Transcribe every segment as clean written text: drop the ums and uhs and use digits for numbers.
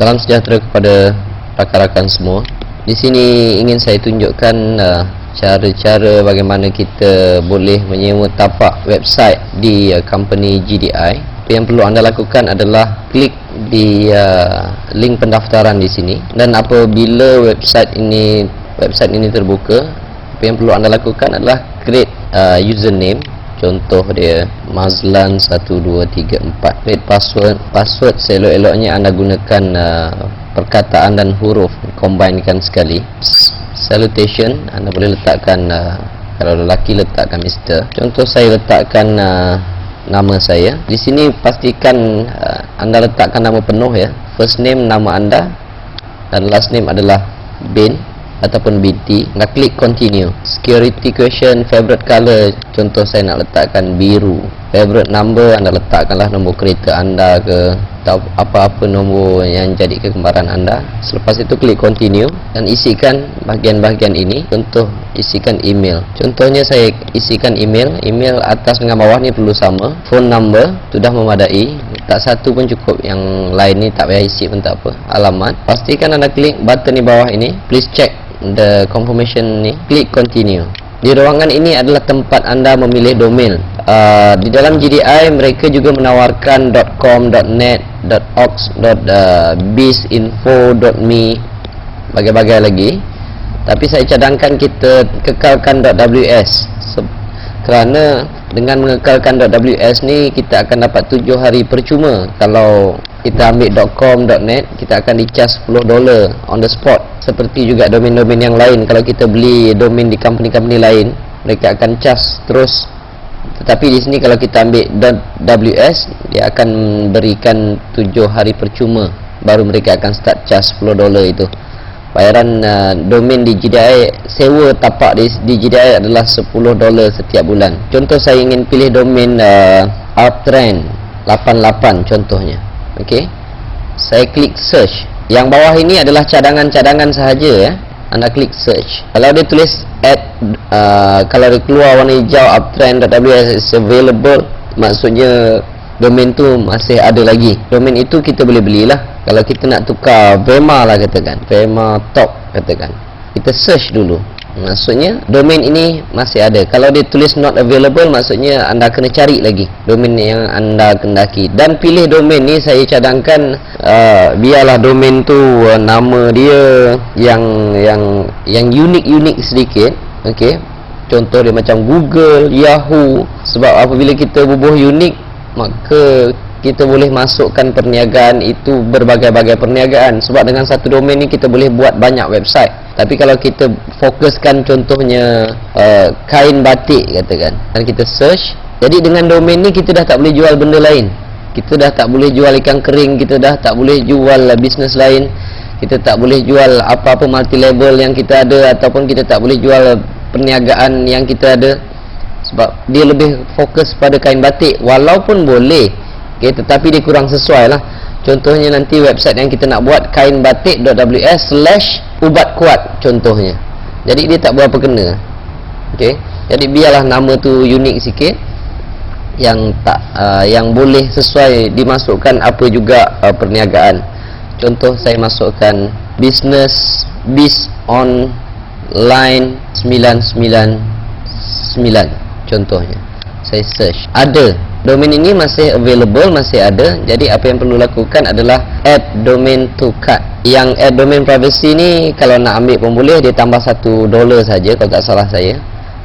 Salam sejahtera kepada rakan-rakan semua. Di sini ingin saya tunjukkan cara-cara bagaimana kita boleh menyewa tapak website di company GDI. Yang perlu anda lakukan adalah klik di link pendaftaran di sini, dan apabila website ini terbuka, apa yang perlu anda lakukan adalah create username. Contoh dia Mazlan1234. Create password seelok-eloknya anda gunakan perkataan dan huruf combinekan sekali. Salutation anda boleh letakkan kalau lelaki letakkan Mr. Contoh saya letakkan nama saya. Di sini pastikan anda letakkan nama penuh ya. First name nama anda dan last name adalah bin ataupun binti. Anda klik continue. Security question, favorite color, contoh saya nak letakkan biru. Favorite number, anda letakkanlah nombor kereta anda ke atau apa-apa nombor yang jadi kegemaran anda. Selepas itu klik continue dan isikan bahagian-bahagian ini. Contoh isikan email. Contohnya saya isikan email atas dengan bawah ni perlu sama. Phone number sudah memadai, tak satu pun cukup, yang lain ni tak payah isi pun tak apa. Alamat, pastikan anda klik button di bawah ini, please check the confirmation ni, klik continue. Di ruangan ini adalah tempat anda memilih domain. Di dalam GDI mereka juga menawarkan .com, .net, .ox, .bizinfo.me, bagai-bagai lagi. Tapi saya cadangkan kita kekalkan .ws, kerana dengan mengekalkan .ws ni kita akan dapat 7 hari percuma. Kalau kita ambil .com, .net, kita akan dicas $10 on the spot. Seperti juga domain-domain yang lain, kalau kita beli domain di company-company lain, mereka akan cas terus. Tetapi di sini kalau kita ambil .ws, dia akan berikan 7 hari percuma, baru mereka akan start cas $10 itu. Bayaran domain di GDI, sewa tapak di GDI adalah $10 setiap bulan. Contoh saya ingin pilih domain Uptrend 88 contohnya. Okey, saya klik search. Yang bawah ini adalah cadangan-cadangan sahaja ya. Anda klik search. Kalau dia tulis kalau dia keluar warna hijau uptrend.ws is available, maksudnya domain tu masih ada lagi. Domain itu kita boleh belilah. Kalau kita nak tukar Vema lah katakan, Vema Top katakan, kita search dulu, maksudnya domain ini masih ada. Kalau dia tulis not available, maksudnya anda kena cari lagi domain yang anda kendaki. Dan pilih domain ni saya cadangkan biarlah domain tu nama dia yang unik-unik sedikit. Okey, contoh dia macam Google, Yahoo. Sebab apabila kita bubuh unik, maka kita boleh masukkan perniagaan itu berbagai-bagai perniagaan. Sebab dengan satu domain ni kita boleh buat banyak website. Tapi kalau kita fokuskan contohnya kain batik katakan, dan kita search, jadi dengan domain ni kita dah tak boleh jual benda lain. Kita dah tak boleh jual ikan kering, kita dah tak boleh jual bisnes lain, kita tak boleh jual apa-apa multi label yang kita ada, ataupun kita tak boleh jual perniagaan yang kita ada. Sebab dia lebih fokus pada kain batik, walaupun boleh, okay, tetapi dia kurang sesuai lah. Contohnya nanti website yang kita nak buat kainbatik.ws/ubat kuat contohnya. Jadi dia tak berapa kena. Okey, jadi biarlah nama tu unik sikit, yang tak yang boleh sesuai dimasukkan apa juga perniagaan. Contoh saya masukkan business biz online 999 contohnya. Saya search, ada domain ini masih available, masih ada. Jadi apa yang perlu lakukan adalah add domain to cart. Yang add domain privacy ni kalau nak ambil pun boleh, dia tambah $1 saja kalau tak salah saya.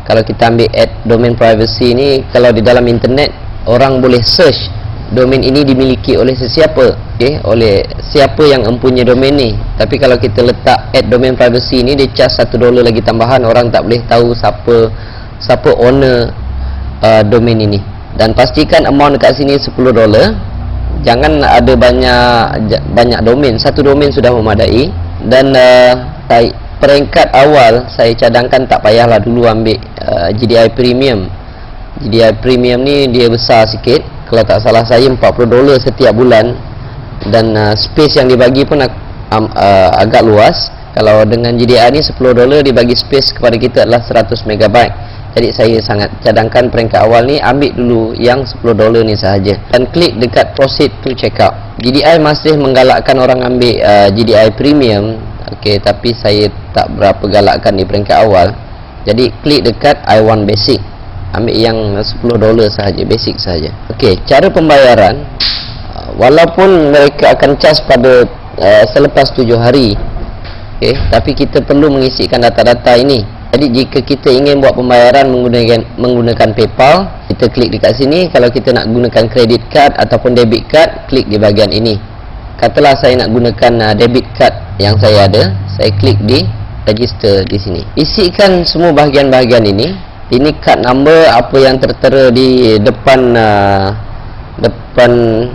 Kalau kita ambil add domain privacy ni, kalau di dalam internet orang boleh search domain ini dimiliki oleh sesiapa, okey, oleh siapa yang mempunyai domain ni. Tapi kalau kita letak add domain privacy ni, dia charge $1 lagi tambahan. Orang tak boleh tahu siapa owner domain ini. Dan pastikan amount dekat sini $10. Jangan ada banyak domain, satu domain sudah memadai. Dan peringkat awal saya cadangkan tak payahlah dulu ambil GDI Premium. GDI Premium ni dia besar sikit, kalau tak salah saya $40 setiap bulan. Dan space yang dibagi pun agak luas. Kalau dengan GDI ni $10 dibagi space kepada kita adalah 100 MB. Jadi saya sangat cadangkan peringkat awal ni ambil dulu yang $10 ni sahaja dan klik dekat proceed to checkout. GDI masih menggalakkan orang ambil GDI premium, okey, tapi saya tak berapa galakkan di peringkat awal. Jadi klik dekat I want basic, ambil yang $10 sahaja, basic sahaja. Okey, cara pembayaran walaupun mereka akan charge pada selepas 7 hari, okey, tapi kita perlu mengisikan data-data ini. Jadi jika kita ingin buat pembayaran menggunakan PayPal, kita klik dekat sini. Kalau kita nak gunakan credit card ataupun debit card, klik di bahagian ini. Katalah saya nak gunakan debit card yang saya ada, saya klik di register di sini. Isikan semua bahagian-bahagian ini. Ini card number, apa yang tertera di depan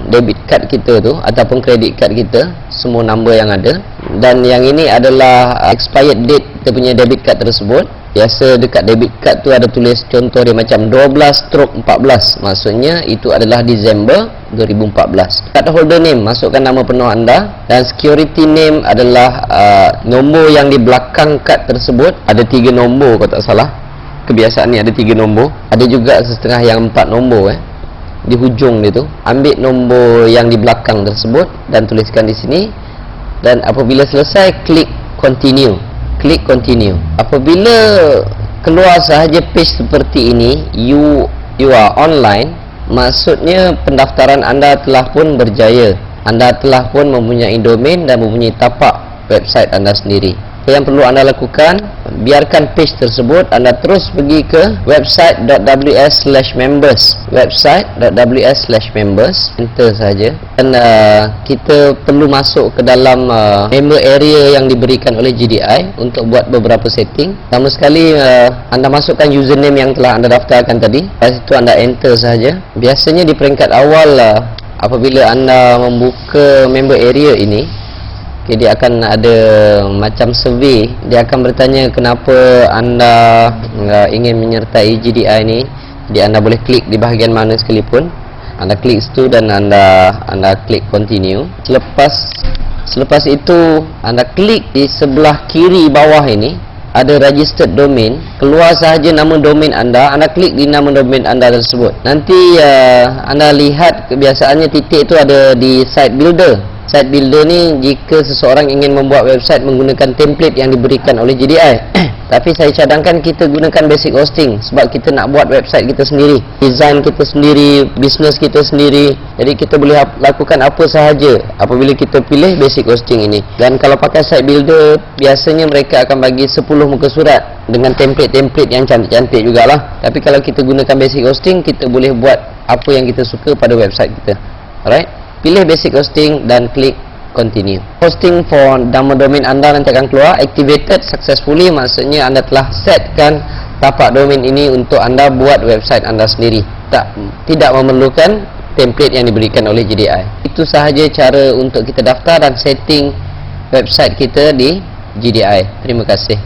debit card kita tu ataupun credit card kita, semua number yang ada. Dan yang ini adalah expired date kita punya debit card tersebut. Biasa dekat debit card tu ada tulis contoh dia macam 12/14, maksudnya itu adalah Disember 2014. Card holder name, masukkan nama penuh anda, dan security name adalah nombor yang di belakang card tersebut. Ada 3 nombor kalau tak salah, kebiasaan ni ada 3 nombor. Ada juga setengah yang 4 nombor di hujung dia tu. Ambil nombor yang di belakang tersebut dan tuliskan di sini, dan apabila selesai klik continue. Klik continue. Apabila keluar sahaja page seperti ini, you are online, maksudnya pendaftaran anda telah pun berjaya. Anda telah pun mempunyai domain dan mempunyai tapak website anda sendiri. Apa yang perlu anda lakukan, biarkan page tersebut, anda terus pergi ke website.ws/members, website.ws/members, enter saja, dan kita perlu masuk ke dalam member area yang diberikan oleh GDI untuk buat beberapa setting. Pertama sekali anda masukkan username yang telah anda daftarkan tadi, lepas itu anda enter saja. Biasanya di peringkat awal apabila anda membuka member area ini, okay, dia akan ada macam survey. Dia akan bertanya kenapa anda ingin menyertai GDI ni. Jadi anda boleh klik di bahagian mana sekalipun. Anda klik situ dan anda klik continue. Selepas itu anda klik di sebelah kiri bawah ini, ada registered domain. Keluar sahaja nama domain anda, anda klik di nama domain anda tersebut. Nanti anda lihat kebiasaannya titik itu ada di site builder. Site builder ni jika seseorang ingin membuat website menggunakan template yang diberikan oleh GDI. Tapi saya cadangkan kita gunakan basic hosting sebab kita nak buat website kita sendiri, design kita sendiri, bisnes kita sendiri. Jadi kita boleh lakukan apa sahaja apabila kita pilih basic hosting ini. Dan kalau pakai site builder, biasanya mereka akan bagi 10 muka surat dengan template-template yang cantik-cantik jugalah. Tapi kalau kita gunakan basic hosting, kita boleh buat apa yang kita suka pada website kita. Alright, pilih basic hosting dan klik continue. Hosting for nama domain anda nanti akan keluar activated successfully, maksudnya anda telah setkan tapak domain ini untuk anda buat website anda sendiri. Tidak memerlukan template yang diberikan oleh GDI. Itu sahaja cara untuk kita daftar dan setting website kita di GDI. Terima kasih.